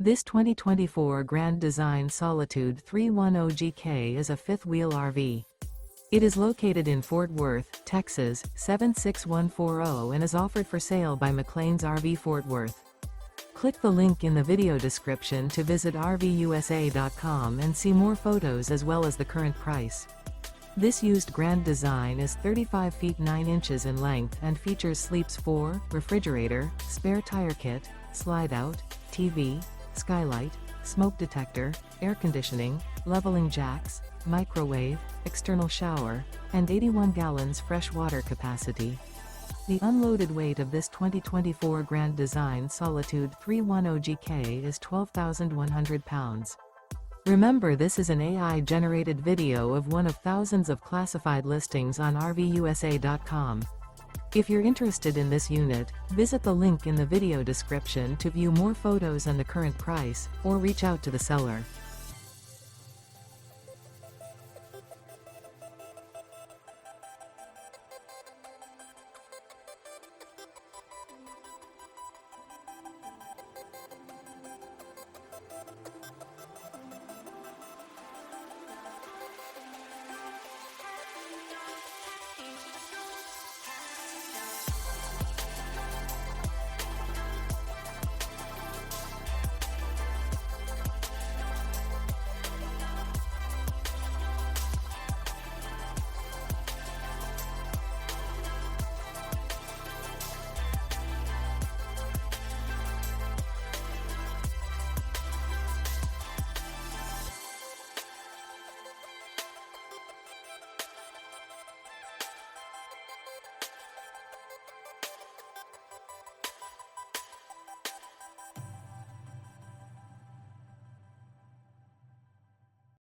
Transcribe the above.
This 2024 Grand Design Solitude 310GK is a fifth-wheel RV. It is located in Fort Worth, Texas, 76140 and is offered for sale by McClain's RV Fort Worth. Click the link in the video description to visit RVUSA.com and see more photos as well as the current price. This used Grand Design is 35 feet 9 inches in length and features sleeps 4, refrigerator, spare tire kit, slide-out, TV, Skylight, smoke detector, air conditioning, leveling jacks, microwave, external shower, and 81 gallons fresh water capacity. The unloaded weight of this 2024 Grand Design Solitude 310GK is 12,100 pounds. Remember, this is an AI-generated video of one of thousands of classified listings on RVUSA.com. If you're interested in this unit, visit the link in the video description to view more photos and the current price, or reach out to the seller.